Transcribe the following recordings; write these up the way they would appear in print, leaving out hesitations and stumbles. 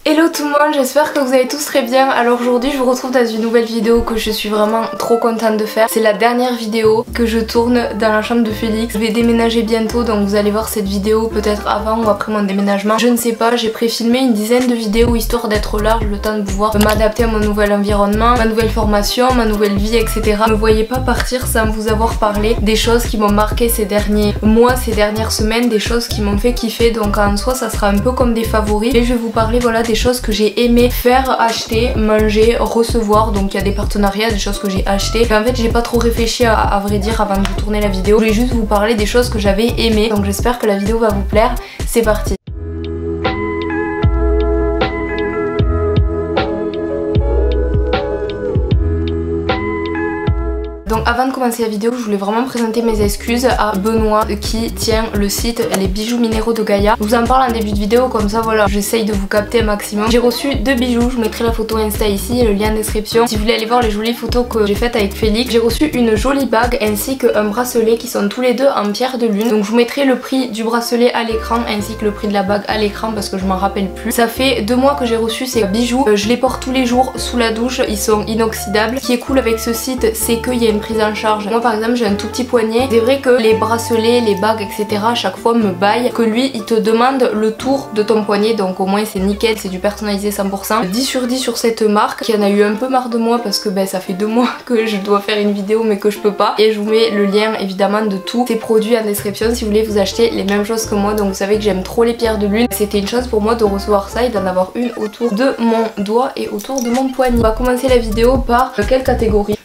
Hello tout le monde, j'espère que vous allez tous très bien. Alors aujourd'hui je vous retrouve dans une nouvelle vidéo que je suis vraiment trop contente de faire. C'est la dernière vidéo que je tourne dans la chambre de Félix. Je vais déménager bientôt, donc vous allez voir cette vidéo peut-être avant ou après mon déménagement. Je ne sais pas, j'ai pré-filmé une dizaine de vidéos histoire d'être large, le temps de pouvoir m'adapter à mon nouvel environnement, ma nouvelle formation, ma nouvelle vie, etc. Ne me voyez pas partir sans vous avoir parlé des choses qui m'ont marqué ces derniers mois, ces dernières semaines, des choses qui m'ont fait kiffer. Donc en soi ça sera un peu comme des favoris. Et je vais vous parler voilà des choses que j'ai aimé faire, acheter, manger, recevoir. Donc il y a des partenariats, des choses que j'ai achetées. Et en fait j'ai pas trop réfléchi à vrai dire avant de vous tourner la vidéo. Je voulais juste vous parler des choses que j'avais aimées. Donc j'espère que la vidéo va vous plaire. C'est parti. Donc avant de commencer la vidéo, je voulais vraiment présenter mes excuses à Benoît qui tient le site Les Bijoux Minéraux de Gaïa. Je vous en parle en début de vidéo, comme ça voilà, j'essaye de vous capter un maximum. J'ai reçu 2 bijoux, je vous mettrai la photo Insta ici et le lien en description si vous voulez aller voir les jolies photos que j'ai faites avec Félix. J'ai reçu une jolie bague ainsi qu'un bracelet qui sont tous les deux en pierre de lune. Donc je vous mettrai le prix du bracelet à l'écran ainsi que le prix de la bague à l'écran parce que je m'en rappelle plus. Ça fait 2 mois que j'ai reçu ces bijoux, je les porte tous les jours sous la douche, ils sont inoxydables. Ce qui est cool avec ce site, c'est qu'il y a une prise en charge. Moi par exemple j'ai un tout petit poignet, c'est vrai que les bracelets, les bagues etc à chaque fois me baillent, que lui il te demande le tour de ton poignet, donc au moins c'est nickel, c'est du personnalisé 100%. 10 sur 10 sur cette marque qui en a eu un peu marre de moi parce que ben ça fait 2 mois que je dois faire une vidéo mais que je peux pas, et je vous mets le lien évidemment de tous ces produits en description si vous voulez vous acheter les mêmes choses que moi. Donc vous savez que j'aime trop les pierres de lune, c'était une chance pour moi de recevoir ça et d'en avoir une autour de mon doigt et autour de mon poignet. On va commencer la vidéo par quelle catégorie?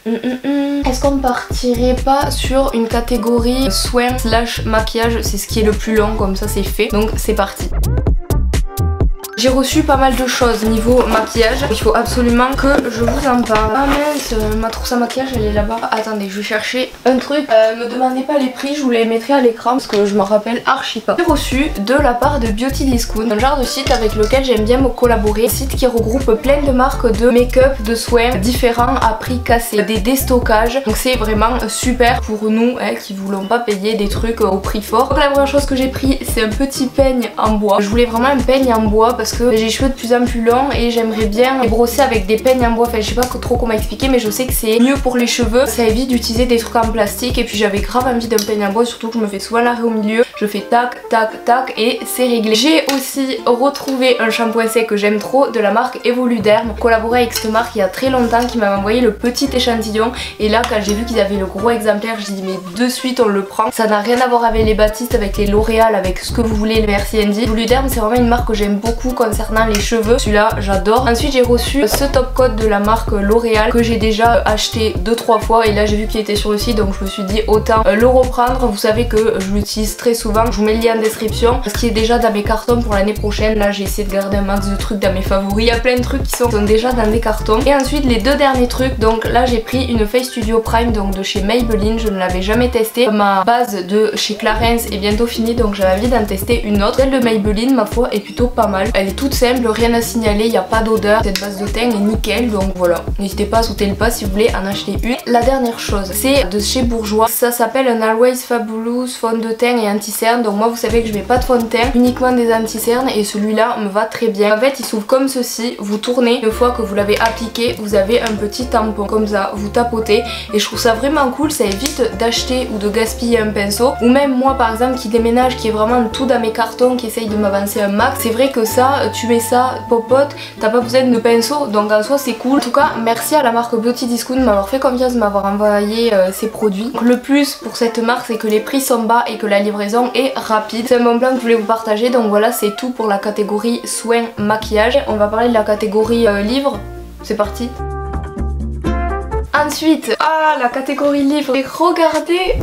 Est-ce qu'on partirait pas sur une catégorie soins slash maquillage? C'est ce qui est le plus long, comme ça c'est fait. Donc c'est parti. J'ai reçu pas mal de choses niveau maquillage. Il faut absolument que je vous en parle. Ah mince, ma trousse à maquillage elle est là-bas. Attendez, je vais chercher un truc. Me demandez pas les prix, je vous les mettrai à l'écran parce que je m'en rappelle archi pas. J'ai reçu de la part de Beauty Discount, un genre de site avec lequel j'aime bien me collaborer. Un site qui regroupe plein de marques de make-up, de soins différents à prix cassé, des déstockages. Donc c'est vraiment super pour nous qui voulons pas payer des trucs au prix fort. Donc la première chose que j'ai pris c'est un petit peigne en bois. Je voulais vraiment un peigne en bois parce que j'ai les cheveux de plus en plus longs et j'aimerais bien les brosser avec des peignes en bois. Enfin je sais pas trop comment expliquer, mais je sais que c'est mieux pour les cheveux, ça évite d'utiliser des trucs en plastique. Et puis j'avais grave envie d'un peigne en bois, surtout que je me fais souvent l'arrêt au milieu, je fais tac tac tac et c'est réglé. J'ai aussi retrouvé un shampoing sec que j'aime trop de la marque Evoluderm, collaboré avec cette marque il y a très longtemps, qui m'avait envoyé le petit échantillon et là quand j'ai vu qu'ils avaient le gros exemplaire j'ai dit mais de suite on le prend. Ça n'a rien à voir avec les Baptiste, avec les L'Oréal, avec ce que vous voulez, le Merci Andy. Evoluderm c'est vraiment une marque que j'aime beaucoup concernant les cheveux, celui-là j'adore. Ensuite j'ai reçu ce top coat de la marque L'Oréal que j'ai déjà acheté 2-3 fois et là j'ai vu qu'il était sur le site donc je me suis dit autant le reprendre. Vous savez que je l'utilise très souvent, je vous mets le lien en description. Ce qui est déjà dans mes cartons pour l'année prochaine, là j'ai essayé de garder un max de trucs dans mes favoris, il y a plein de trucs qui sont déjà dans des cartons. Et ensuite les 2 derniers trucs, donc là j'ai pris une Face Studio Prime donc de chez Maybelline, je ne l'avais jamais testé. Ma base de chez Clarins est bientôt finie donc j'avais envie d'en tester une autre. Celle de Maybelline ma foi est plutôt pas mal, elle est toute simple, rien à signaler, il n'y a pas d'odeur, cette base de teint est nickel donc voilà, n'hésitez pas à sauter le pas si vous voulez en acheter une. La dernière chose c'est de chez Bourjois, ça s'appelle un Always Fabulous fond de teint et anti-cerne. Donc moi vous savez que je mets pas de fond de teint, uniquement des anti-cernes et celui-là me va très bien. En fait il s'ouvre comme ceci, vous tournez, une fois que vous l'avez appliqué vous avez un petit tampon comme ça, vous tapotez et je trouve ça vraiment cool, ça évite d'acheter ou de gaspiller un pinceau. Ou même moi par exemple qui déménage, qui est vraiment tout dans mes cartons, qui essaye de m'avancer un max, c'est vrai que ça tu mets ça popote, t'as pas besoin de pinceau donc en soi c'est cool. En tout cas merci à la marque Beauty Discount de m'avoir fait confiance, de m'avoir envoyé ces produits. Donc, le plus pour cette marque c'est que les prix sont bas et que la livraison est rapide. C'est un bon plan que je voulais vous partager, donc voilà c'est tout pour la catégorie soins maquillage. On va parler de la catégorie livres, c'est parti. Ensuite, la catégorie livre. Et regardez,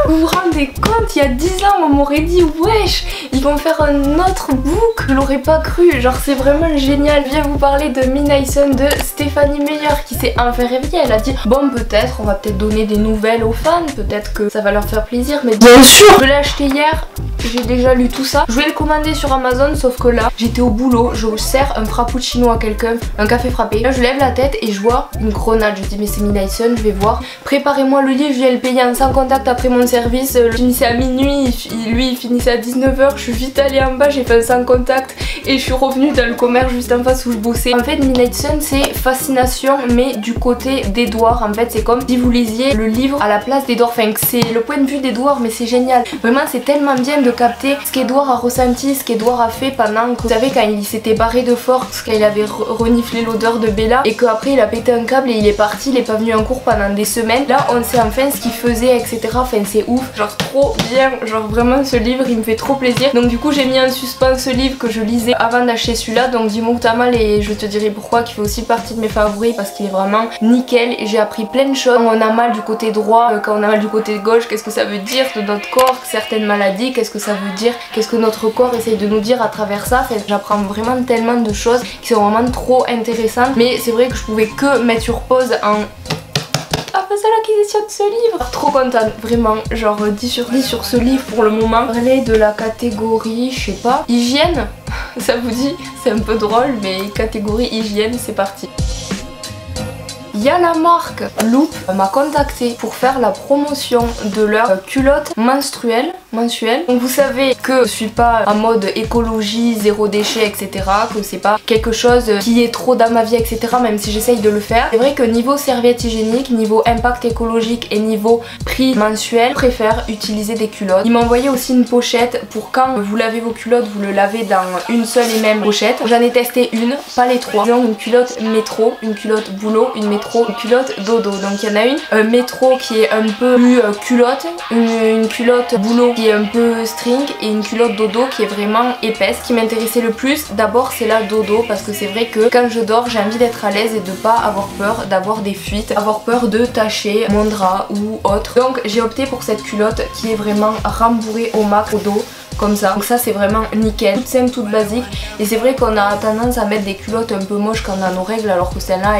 vous vous rendez compte, il y a 10 ans on m'aurait dit wesh, ils vont faire un autre book, je l'aurais pas cru, genre c'est vraiment génial. Je viens vous parler de Minaison de Stéphanie Meyer qui s'est enfin réveillée. Elle a dit bon peut-être, on va peut-être donner des nouvelles aux fans, peut-être que ça va leur faire plaisir, mais bien sûr. Je l'ai acheté hier, j'ai déjà lu tout ça. Je voulais le commander sur Amazon sauf que là j'étais au boulot, je sers un frappuccino à quelqu'un, un café frappé. Là je lève la tête et je vois une grenade, je dis mais c'est Minaison, je vais voir. Préparez-moi le livre, je viens le payer en sans contact après mon service. Je finissais à minuit, lui il finissait à 19h, je suis vite allée en bas, j'ai fait un sans contact et je suis revenue dans le commerce juste en face où je bossais. En fait Midnight Sun c'est fascination mais du côté d'Edouard. En fait c'est comme si vous lisiez le livre à la place d'Edouard, enfin c'est le point de vue d'Edouard mais c'est génial. Vraiment c'est tellement bien de capter ce qu'Edouard a ressenti, ce qu'Edouard a fait pendant que, vous savez, quand il s'était barré de force, quand il avait reniflé l'odeur de Bella et qu'après il a pété un câble et il est parti, il est pas venu en cours pendant des semaines. Là on sait enfin ce qu'il faisait, etc. Enfin c'est ouf, genre trop bien, genre vraiment ce livre il me fait trop plaisir. Donc du coup j'ai mis en suspens ce livre que je lisais avant d'acheter celui-là, donc dis-moi où t'as mal et je te dirai pourquoi, qui fait aussi partie de mes favoris parce qu'il est vraiment nickel et j'ai appris plein de choses. Quand on a mal du côté droit, quand on a mal du côté gauche, qu'est-ce que ça veut dire de notre corps, certaines maladies, qu'est-ce que ça veut dire, qu'est-ce que notre corps essaye de nous dire à travers ça. Enfin, j'apprends vraiment tellement de choses qui sont vraiment trop intéressantes, mais c'est vrai que je pouvais que mettre sur pause en faisant l'acquisition de ce livre. Trop contente, vraiment, genre 10 sur 10 sur ce livre pour le moment. Parler de la catégorie, je sais pas, hygiène, ça vous dit? C'est un peu drôle mais catégorie hygiène, c'est parti. Il y a la marque Loop m'a contacté pour faire la promotion de leur culotte mensuelle. Donc vous savez que je suis pas en mode écologie, zéro déchet, etc. Que c'est pas quelque chose qui est trop dans ma vie, etc. Même si j'essaye de le faire. C'est vrai que niveau serviette hygiénique, niveau impact écologique et niveau prix mensuel, je préfère utiliser des culottes. Ils m'ont envoyé aussi une pochette pour quand vous lavez vos culottes, vous le lavez dans une seule et même pochette. J'en ai testé une, pas les trois. Ils ont une culotte métro, une culotte boulot, une métro, une culotte dodo. Donc il y en a une métro qui est un peu plus culotte, une culotte boulot qui est un peu string et une culotte dodo qui est vraiment épaisse. Ce qui m'intéressait le plus d'abord c'est la dodo parce que c'est vrai que quand je dors j'ai envie d'être à l'aise et de pas avoir peur d'avoir des fuites, avoir peur de tacher mon drap ou autre. Donc j'ai opté pour cette culotte qui est vraiment rembourrée au max au dos. Comme ça, donc ça c'est vraiment nickel, toute simple, toute basique. Et c'est vrai qu'on a tendance à mettre des culottes un peu moches quand on a nos règles, alors que celle-là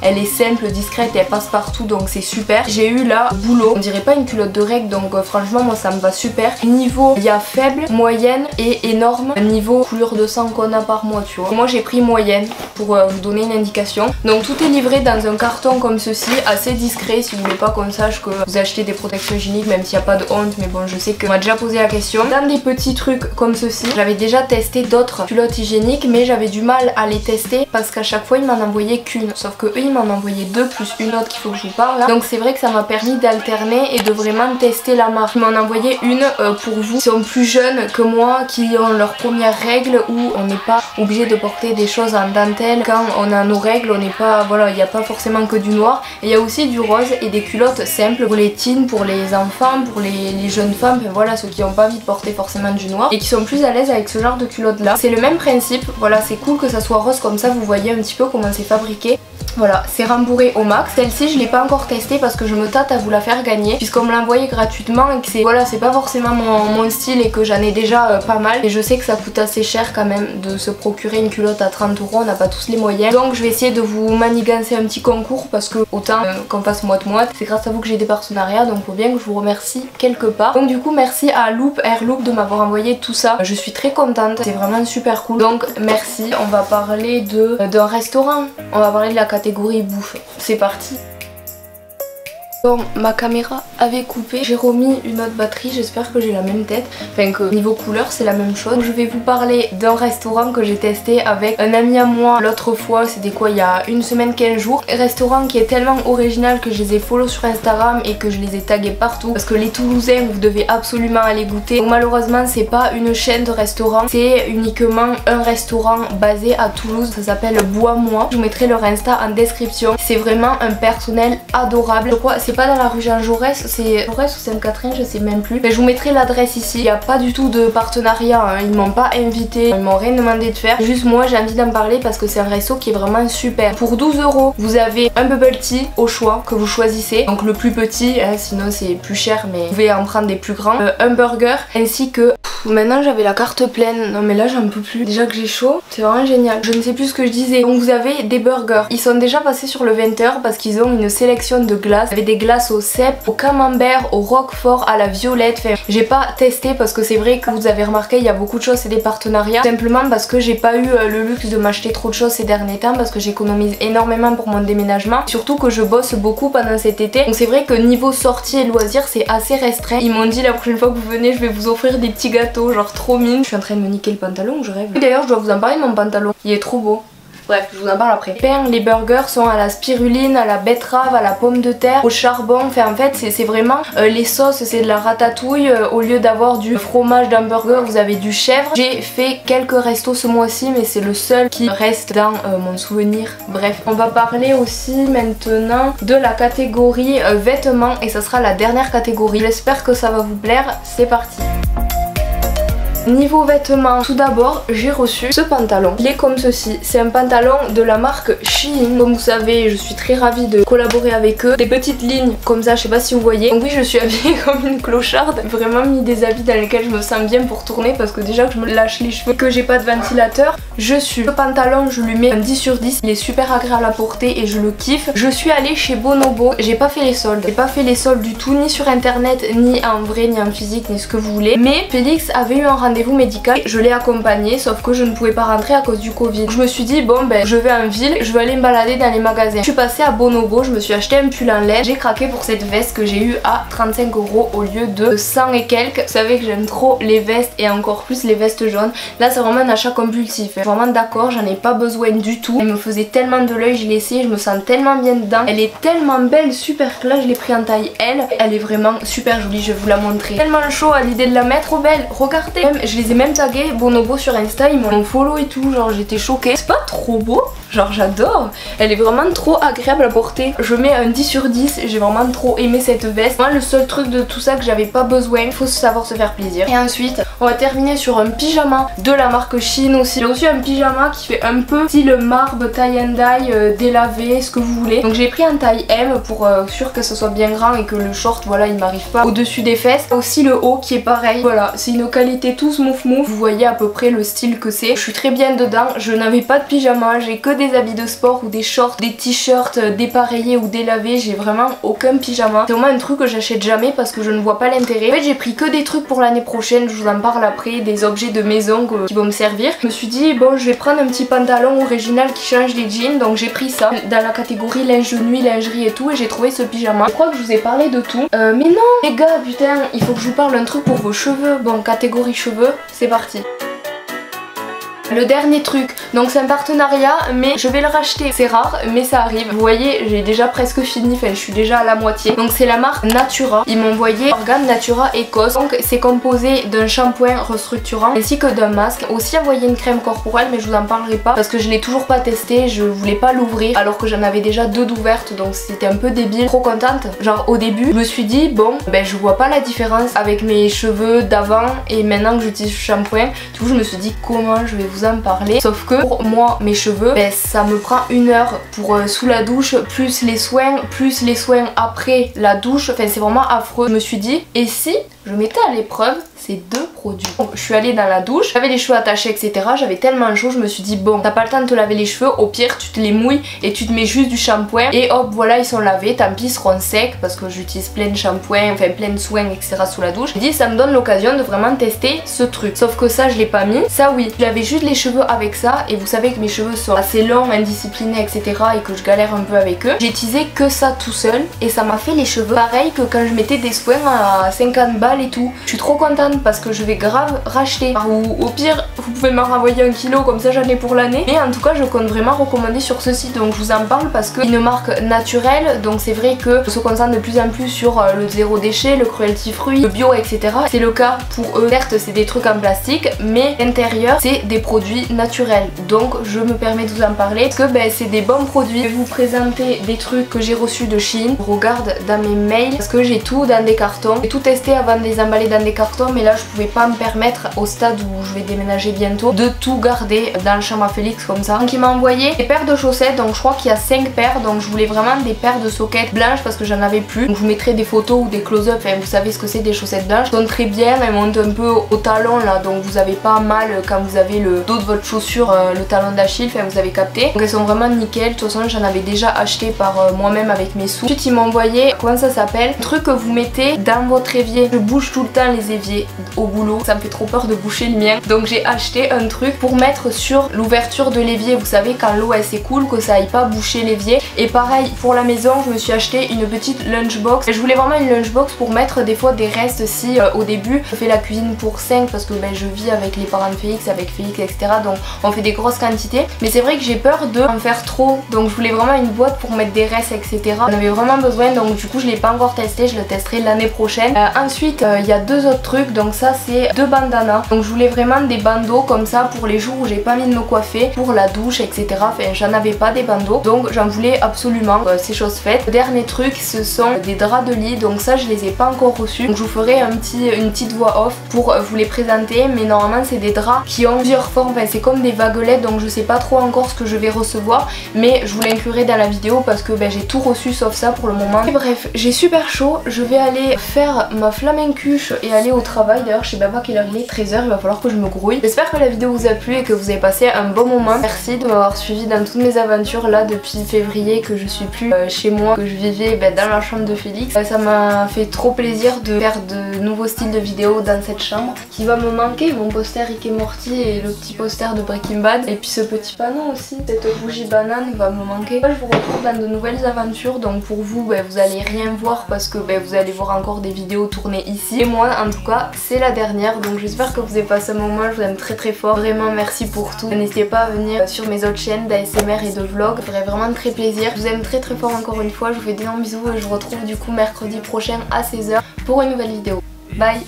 elle est simple, discrète et elle passe partout, donc c'est super. J'ai eu la boulot, on dirait pas une culotte de règles, donc franchement moi ça me va super. Niveau il y a faible, moyenne et énorme niveau couleur de sang qu'on a par mois, tu vois. Moi j'ai pris moyenne pour vous donner une indication. Donc tout est livré dans un carton comme ceci, assez discret si vous voulez pas qu'on sache que vous achetez des protections hygiéniques, même s'il n'y a pas de honte, mais bon je sais qu'on m'a déjà posé la question. Dans des petits trucs comme ceci, j'avais déjà testé d'autres culottes hygiéniques mais j'avais du mal à les tester parce qu'à chaque fois ils m'en envoyaient qu'une, sauf que eux ils m'en envoyaient deux plus une autre qu'il faut que je vous parle là. Donc c'est vrai que ça m'a permis d'alterner et de vraiment tester la marque. Ils m'en envoyaient une pour vous qui sont plus jeunes que moi, qui ont leurs premières règles, où on n'est pas obligé de porter des choses en dentelle quand on a nos règles, on n'est pas, voilà, il n'y a pas forcément que du noir, et il y a aussi du rose et des culottes simples pour les teens, pour les enfants, pour les jeunes femmes, enfin, voilà, ceux qui n'ont pas envie de porter forcément du noir et qui sont plus à l'aise avec ce genre de culottes là. C'est le même principe, voilà, c'est cool que ça soit rose comme ça, vous voyez un petit peu comment c'est fabriqué. Voilà, c'est rembourré au max. Celle-ci je l'ai pas encore testée parce que je me tâte à vous la faire gagner puisqu'on me l'a envoyé gratuitement et que c'est, voilà, c'est pas forcément mon style et que j'en ai déjà pas mal, et je sais que ça coûte assez cher quand même de se procurer une culotte à 30 €, on n'a pas tous les moyens. Donc je vais essayer de vous manigancer un petit concours parce que autant qu'on fasse moite-moite, c'est grâce à vous que j'ai des partenariats, donc faut bien que je vous remercie quelque part. Donc du coup merci à Loop, Air Loop de m'avoir envoyé tout ça, je suis très contente, c'est vraiment super cool, donc merci. On va parler d'un restaurant, on va parler de la catégorie bouffe, c'est parti. Bon, ma caméra avait coupé, j'ai remis une autre batterie, j'espère que j'ai la même tête, enfin que niveau couleur c'est la même chose. Je vais vous parler d'un restaurant que j'ai testé avec un ami à moi l'autre fois, c'était quoi, il y a une semaine, 15 jours. Restaurant qui est tellement original que je les ai follow sur Instagram et que je les ai tagués partout parce que les Toulousains vous devez absolument aller goûter. Donc malheureusement c'est pas une chaîne de restaurants, c'est uniquement un restaurant basé à Toulouse, ça s'appelle Bois-moi. Je vous mettrai leur Insta en description, c'est vraiment un personnel adorable. Je crois c'est pas dans la rue Jean Jaurès, c'est Jaurès ou Sainte-Catherine, je sais même plus. Mais je vous mettrai l'adresse ici. Il n'y a pas du tout de partenariat, hein. Ils m'ont pas invité, ils m'ont rien demandé de faire. Juste moi j'ai envie d'en parler parce que c'est un resto qui est vraiment super. Pour 12 € vous avez un bubble tea au choix que vous choisissez, donc le plus petit, hein, sinon c'est plus cher mais vous pouvez en prendre des plus grands. Un burger ainsi que... Maintenant j'avais la carte pleine, non mais là j'en peux plus. Déjà que j'ai chaud, c'est vraiment génial. Je ne sais plus ce que je disais. Donc vous avez des burgers, ils sont déjà passés sur le 20h parce qu'ils ont une sélection de glaces. Vous avez des glaces au cèpe, au camembert, au roquefort, à la violette. Enfin, j'ai pas testé parce que c'est vrai que vous avez remarqué il y a beaucoup de choses, c'est des partenariats. Simplement parce que j'ai pas eu le luxe de m'acheter trop de choses ces derniers temps parce que j'économise énormément pour mon déménagement. Surtout que je bosse beaucoup pendant cet été. Donc c'est vrai que niveau sortie et loisirs c'est assez restreint. Ils m'ont dit la prochaine fois que vous venez je vais vous offrir des petits gâteaux gâteau, genre trop mine. Je suis en train de me niquer le pantalon, je rêve. D'ailleurs je dois vous en parler de mon pantalon, il est trop beau. Bref, je vous en parle après. Les burgers sont à la spiruline, à la betterave, à la pomme de terre, au charbon. Enfin en fait c'est vraiment les sauces, c'est de la ratatouille. Au lieu d'avoir du fromage d'hamburger, vous avez du chèvre. J'ai fait quelques restos ce mois-ci mais c'est le seul qui reste dans mon souvenir. Bref, on va parler aussi maintenant de la catégorie vêtements et ça sera la dernière catégorie. J'espère que ça va vous plaire, c'est parti. Niveau vêtements, tout d'abord j'ai reçu ce pantalon. Il est comme ceci, c'est un pantalon de la marque Shein. Comme vous savez, je suis très ravie de collaborer avec eux. Des petites lignes comme ça, je sais pas si vous voyez. Donc oui, je suis habillée comme une clocharde. Vraiment mis des habits dans lesquels je me sens bien pour tourner parce que déjà que je me lâche les cheveux, que j'ai pas de ventilateur. Je suis. Le pantalon, je lui mets un 10 sur 10. Il est super agréable à porter et je le kiffe. Je suis allée chez Bonobo. J'ai pas fait les soldes. J'ai pas fait les soldes du tout, ni sur internet, ni en vrai, ni en physique, ni ce que vous voulez. Mais Félix avait eu un rendez-vous médical, je l'ai accompagné sauf que je ne pouvais pas rentrer à cause du Covid. Je me suis dit bon ben je vais en ville, je vais aller me balader dans les magasins. Je suis passée à Bonobo, je me suis acheté un pull en laine, j'ai craqué pour cette veste que j'ai eu à 35 € au lieu de 100 et quelques. Vous savez que j'aime trop les vestes et encore plus les vestes jaunes. Là c'est vraiment un achat compulsif, je suis vraiment d'accord, j'en ai pas besoin du tout. Elle me faisait tellement de l'œil, je l'ai essayé, je me sens tellement bien dedans. Elle est tellement belle, super classe, je l'ai pris en taille L. Elle est vraiment super jolie, je vais vous la montrer. Tellement chaud à l'idée de la mettre, trop belle, regardez. Même, je les ai même tagué Bonobo sur Insta, ils m'ont follow et tout, genre j'étais choquée. C'est pas trop beau, genre j'adore. Elle est vraiment trop agréable à porter. Je mets un 10 sur 10, j'ai vraiment trop aimé cette veste. Moi le seul truc de tout ça que j'avais pas besoin, il faut savoir se faire plaisir. Et ensuite on va terminer sur un pyjama de la marque Shein aussi. J'ai aussi un pyjama qui fait un peu style marbre, tie and dye, délavé, ce que vous voulez. Donc j'ai pris un taille M pour sûr que ce soit bien grand et que le short voilà il m'arrive pas au dessus des fesses. Aussi le haut qui est pareil, voilà c'est une qualité tout mouf mouf. Vous voyez à peu près le style que c'est. Je suis très bien dedans, je n'avais pas de pyjama, j'ai que des habits de sport ou des shorts, des t-shirts dépareillés ou délavés, j'ai vraiment aucun pyjama. C'est vraiment un truc que j'achète jamais parce que je ne vois pas l'intérêt. En fait j'ai pris que des trucs pour l'année prochaine, je vous en parle après, des objets de maison qui vont me servir. Je me suis dit bon je vais prendre un petit pantalon original qui change les jeans, donc j'ai pris ça dans la catégorie linge de nuit, lingerie et tout et j'ai trouvé ce pyjama. Je crois que je vous ai parlé de tout. Mais non les gars putain, il faut que je vous parle d'un truc pour vos cheveux. Bon catégorie cheveux, c'est parti. Le dernier truc, donc c'est un partenariat mais je vais le racheter, c'est rare mais ça arrive. Vous voyez j'ai déjà presque fini, enfin je suis déjà à la moitié. Donc c'est la marque Natura, ils m'ont envoyé Organe Natura Ecos. Donc c'est composé d'un shampoing restructurant ainsi que d'un masque. Aussi envoyé une crème corporelle mais je vous en parlerai pas parce que je l'ai toujours pas testé, je voulais pas l'ouvrir alors que j'en avais déjà deux d'ouvertes donc c'était un peu débile. Trop contente, genre au début je me suis dit bon ben je vois pas la différence avec mes cheveux d'avant et maintenant que j'utilise ce shampoing. Du coup je me suis dit comment je vais vous en parler, sauf que pour moi mes cheveux ben, ça me prend 1 heure pour sous la douche plus les soins après la douche, enfin c'est vraiment affreux. Je me suis dit et si je mettais à l'épreuve ces deux produits. Donc, je suis allée dans la douche, j'avais les cheveux attachés etc, j'avais tellement chaud, je me suis dit bon t'as pas le temps de te laver les cheveux, au pire tu te les mouilles et tu te mets juste du shampoing et hop voilà ils sont lavés, tant pis ils seront secs parce que j'utilise plein de shampoing, enfin plein de soins etc sous la douche. Je me dis ça me donne l'occasion de vraiment tester ce truc, sauf que ça je l'ai pas mis, ça oui j'avais juste les cheveux avec ça et vous savez que mes cheveux sont assez longs, indisciplinés etc et que je galère un peu avec eux. J'ai utilisé que ça tout seul et ça m'a fait les cheveux pareil que quand je mettais des soins à 50 balles et tout. Je suis trop contente parce que je vais grave racheter. Ou au pire, vous pouvez m'en renvoyer 1 kilo comme ça j'en ai pour l'année. Mais en tout cas, je compte vraiment recommander sur ce site. Donc je vous en parle parce que c'est une marque naturelle. Donc c'est vrai que je se concentre de plus en plus sur le zéro déchet, le cruelty free, le bio, etc. C'est le cas pour eux. Certes, c'est des trucs en plastique, mais l'intérieur, c'est des produits naturels. Donc je me permets de vous en parler parce que ben, c'est des bons produits. Je vais vous présenter des trucs que j'ai reçus de Shein. Je regarde dans mes mails parce que j'ai tout dans des cartons. J'ai tout testé avant de les emballer dans des cartons, mais là je pouvais pas me permettre au stade où je vais déménager bientôt de tout garder dans le chambre à Félix comme ça. Donc il m'a envoyé des paires de chaussettes, donc je crois qu'il y a 5 paires, donc je voulais vraiment des paires de soquettes blanches parce que j'en avais plus. Donc je vous mettrai des photos ou des close-up, enfin vous savez ce que c'est des chaussettes blanches. Elles sont très bien, elles montent un peu au talon là, donc vous avez pas mal quand vous avez le dos de votre chaussure, le talon d'Achille, enfin vous avez capté. Donc elles sont vraiment nickel, de toute façon j'en avais déjà acheté par moi-même avec mes sous. Ensuite il m'a envoyé, comment ça s'appelle, un truc que vous mettez dans votre évier. Je bouge tout le temps les éviers au boulot, ça me fait trop peur de boucher le mien. Donc j'ai acheté un truc pour mettre sur l'ouverture de l'évier, vous savez quand l'eau elle s'écoule, que ça aille pas boucher l'évier. Et pareil pour la maison, je me suis acheté une petite lunchbox. Je voulais vraiment une lunchbox pour mettre des fois des restes si au début je fais la cuisine pour 5 parce que je vis avec les parents de Félix, avec Félix etc. Donc on fait des grosses quantités. Mais c'est vrai que j'ai peur de en faire trop. Donc je voulais vraiment une boîte pour mettre des restes etc. On avait vraiment besoin, donc du coup je l'ai pas encore testé, je le testerai l'année prochaine. Ensuite il y a deux autres trucs, donc ça c'est deux bandanas. Donc je voulais vraiment des bandeaux comme ça pour les jours où j'ai pas mis de me coiffer, pour la douche etc. Enfin j'en avais pas des bandeaux, donc j'en voulais absolument. C'est chose faite. Le dernier truc ce sont des draps de lit, donc ça je les ai pas encore reçus. Donc je vous ferai une petite voix off pour vous les présenter, mais normalement c'est des draps qui ont plusieurs formes, enfin, c'est comme des vaguelettes, donc je sais pas trop encore ce que je vais recevoir, mais je vous l'inclurai dans la vidéo parce que j'ai tout reçu sauf ça pour le moment. Et bref, j'ai super chaud, je vais aller faire ma flamencuche et aller au travail. D'ailleurs je sais même pas quelle heure il est, 13h, il va falloir que je me grouille. J'espère que la vidéo vous a plu et que vous avez passé un bon moment. Merci de m'avoir suivi dans toutes mes aventures là depuis février que je suis plus chez moi, que je vivais dans la chambre de Félix. Ça m'a fait trop plaisir de faire de nouveaux styles de vidéos dans cette chambre qui va me manquer, mon poster Rick et Morty et le petit poster de Breaking Bad et puis ce petit panneau aussi, cette bougie banane va me manquer. Moi, je vous retrouve dans de nouvelles aventures, donc pour vous vous allez rien voir parce que vous allez voir encore des vidéos tournées ici et moi en tout cas c'est la dernière, donc j'espère que vous avez passé un moment. Je vous aime très très fort, vraiment merci pour tout. N'hésitez pas à venir sur mes autres chaînes d'ASMR et de vlog, ça ferait vraiment très plaisir. Je vous aime très très fort encore une fois, je vous fais d'énormes bisous et je vous retrouve du coup mercredi prochain à 16h pour une nouvelle vidéo. Bye.